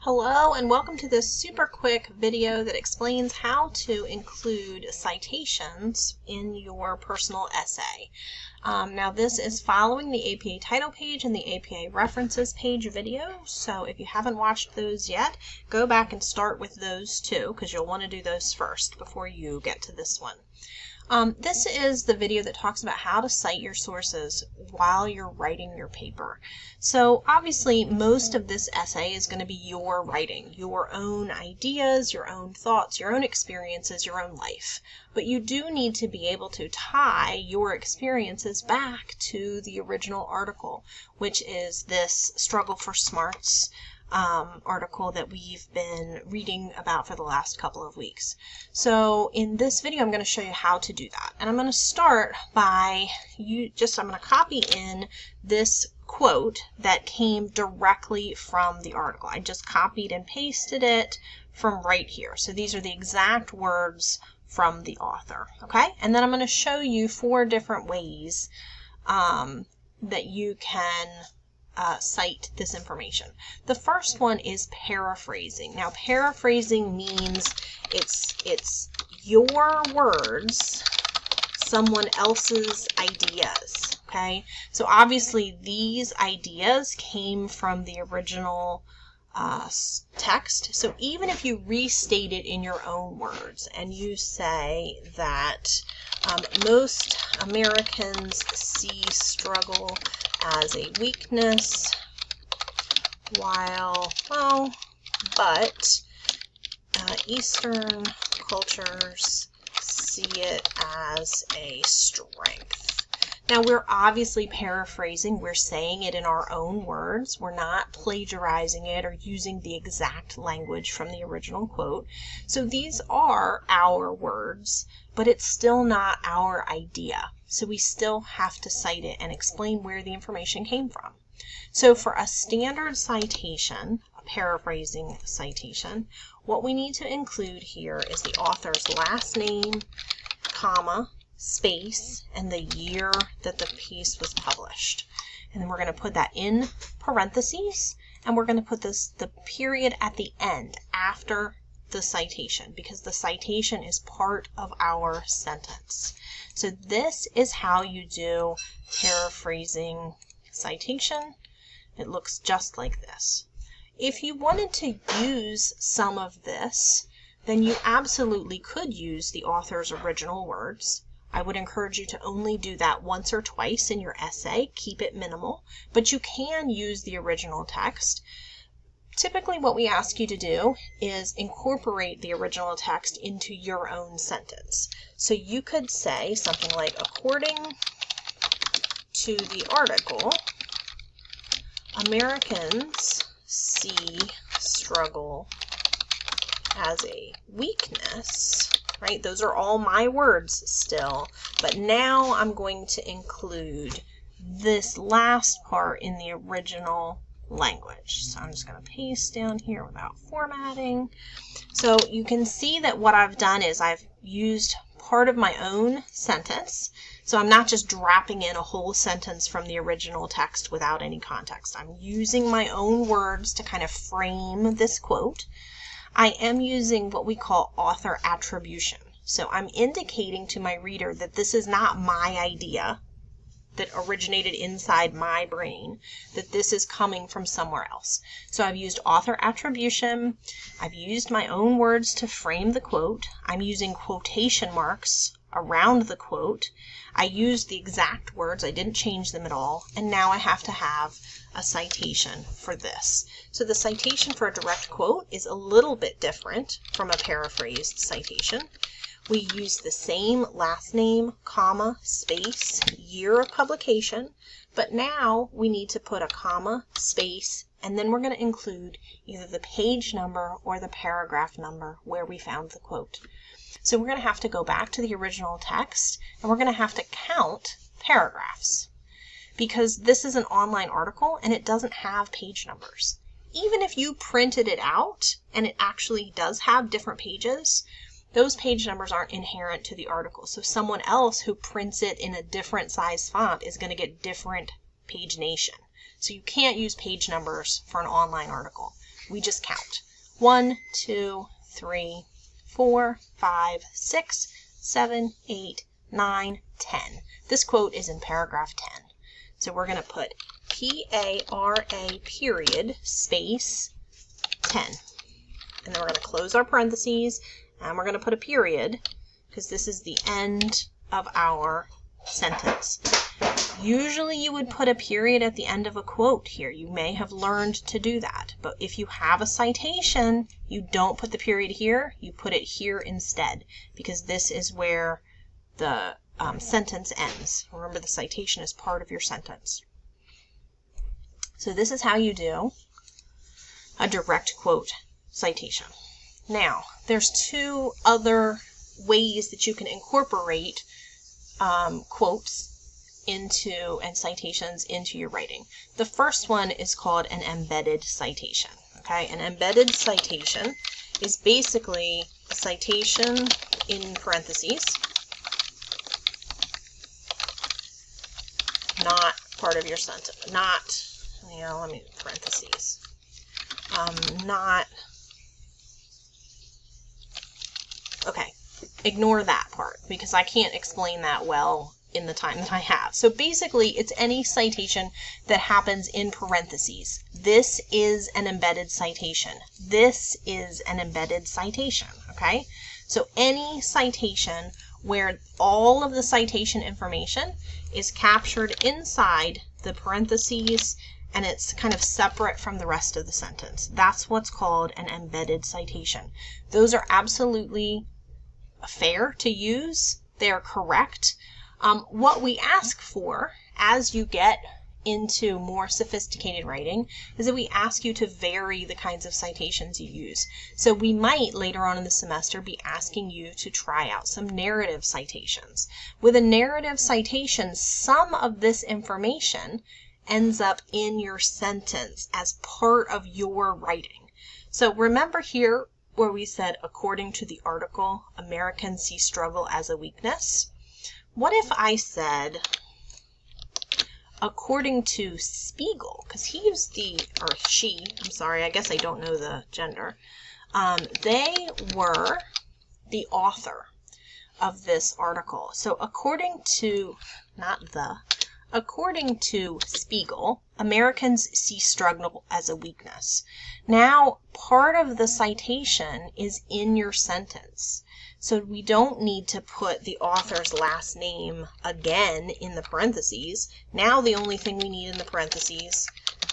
Hello and welcome to this super quick video that explains how to include citations in your personal essay. Now this is following the APA title page and the APA references page video, so if you haven't watched those yet, go back and start with those two because you'll want to do those first before you get to this one. This is the video that talks about how to cite your sources while you're writing your paper. So obviously most of this essay is going to be your writing, your own ideas, your own thoughts, your own experiences, your own life. But you do need to be able to tie your experiences back to the original article, which is this Struggle for Smarts article that we've been reading about for the last couple of weeks. So in this video I'm going to show you how to do that, and I'm going to start by I'm going to copy in this quote that came directly from the article. I just copied and pasted it from right here. So these are the exact words from the author, okay? And then I'm going to show you 4 different ways that you can cite this information. The first one is paraphrasing. Now paraphrasing means it's your words, someone else's ideas, okay? So obviously these ideas came from the original text. So even if you restate it in your own words and you say that most Americans see struggle as a weakness, but Eastern cultures see it as a strength. Now we're obviously paraphrasing, we're saying it in our own words, we're not plagiarizing it or using the exact language from the original quote. So these are our words, but it's still not our idea. So we still have to cite it and explain where the information came from. So for a standard citation, a paraphrasing citation, what we need to include here is the author's last name, comma, space, and the year that the piece was published. And then we're going to put that in parentheses, and we're going to put the period at the end after the citation, because the citation is part of our sentence. So this is how you do paraphrasing citation. It looks just like this. If you wanted to use some of this, then you absolutely could use the author's original words. I would encourage you to only do that once or twice in your essay. Keep it minimal, but you can use the original text. Typically what we ask you to do is incorporate the original text into your own sentence. So you could say something like, according to the article, Americans see struggle as a weakness, right? Those are all my words still, but now I'm going to include this last part in the original language. So I'm just going to paste down here without formatting. So you can see that what I've done is I've used part of my own sentence. So I'm not just dropping in a whole sentence from the original text without any context. I'm using my own words to kind of frame this quote. I am using what we call author attribution. So I'm indicating to my reader that this is not my idea that originated inside my brain, that this is coming from somewhere else. So I've used author attribution, I've used my own words to frame the quote, I'm using quotation marks around the quote, I used the exact words, I didn't change them at all, and now I have to have a citation for this. So the citation for a direct quote is a little bit different from a paraphrased citation. We use the same last name, comma, space, year of publication, but now we need to put a comma, space, and then we're going to include either the page number or the paragraph number where we found the quote. So we're going to have to go back to the original text, and we're going to have to count paragraphs, because this is an online article and it doesn't have page numbers. Even if you printed it out and it actually does have different pages, those page numbers aren't inherent to the article. So someone else who prints it in a different size font is going to get different pagination. So you can't use page numbers for an online article. We just count. 1, 2, 3, 4, 5, 6, 7, 8, 9, 10. This quote is in paragraph 10. So we're going to put P-A-R-A period space 10. And then we're going to close our parentheses and we're going to put a period because this is the end of our sentence. Usually you would put a period at the end of a quote here. You may have learned to do that. But if you have a citation, you don't put the period here. You put it here instead because this is where the sentence ends. Remember, the citation is part of your sentence. So this is how you do a direct quote citation. Now, there's two other ways that you can incorporate quotes into and citations into your writing. The first one is called an embedded citation. Okay, an embedded citation is basically a citation in parentheses, not part of your sentence, not, let me parentheses, not, okay, ignore that part because I can't explain that well in the time that I have. So basically, it's any citation that happens in parentheses. This is an embedded citation. This is an embedded citation, okay? So any citation where all of the citation information is captured inside the parentheses and it's kind of separate from the rest of the sentence. That's what's called an embedded citation. Those are absolutely fair to use. They're correct. What we ask for as you get into more sophisticated writing is that we ask you to vary the kinds of citations you use. So we might later on in the semester be asking you to try out some narrative citations. With a narrative citation, some of this information ends up in your sentence as part of your writing. So remember here where we said, according to the article, Americans see struggle as a weakness. What if I said, according to Spiegel, because he used the, or she, I'm sorry, I guess I don't know the gender, they were the author of this article. So according to, according to Spiegel, Americans see struggle as a weakness. Now, part of the citation is in your sentence. So we don't need to put the author's last name again in the parentheses. Now the only thing we need in the parentheses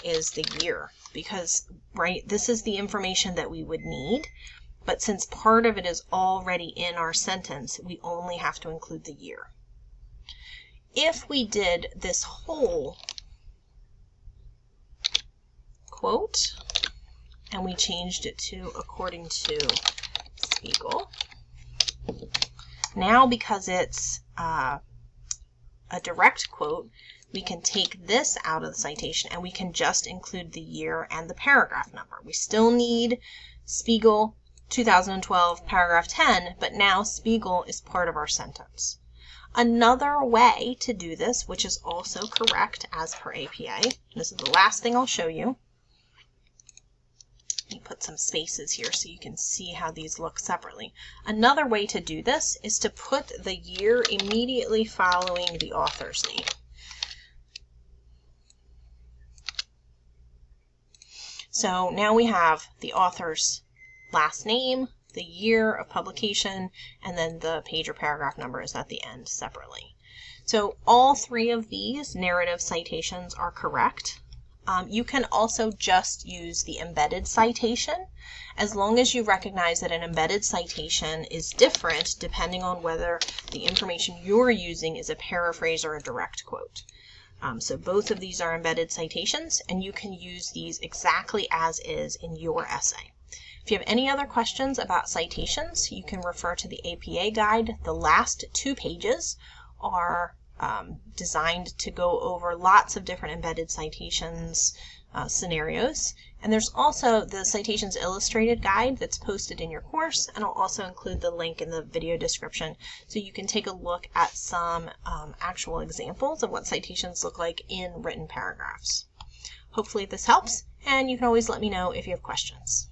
is the year because, right, this is the information that we would need. But since part of it is already in our sentence, we only have to include the year. If we did this whole quote and we changed it to according to Spiegel, now because it's a direct quote, we can take this out of the citation and we can just include the year and the paragraph number. We still need Spiegel 2012 paragraph 10, but now Spiegel is part of our sentence. Another way to do this, which is also correct as per APA, this is the last thing I'll show you. Let me put some spaces here so you can see how these look separately. Another way to do this is to put the year immediately following the author's name. So now we have the author's last name, the year of publication, and then the page or paragraph number is at the end separately. So all three of these narrative citations are correct. You can also just use the embedded citation as long as you recognize that an embedded citation is different depending on whether the information you're using is a paraphrase or a direct quote. So both of these are embedded citations and you can use these exactly as is in your essay. If you have any other questions about citations, you can refer to the APA guide. The last 2 pages are designed to go over lots of different embedded citations scenarios. And there's also the Citations Illustrated guide that's posted in your course, and I'll also include the link in the video description so you can take a look at some actual examples of what citations look like in written paragraphs. Hopefully this helps, and you can always let me know if you have questions.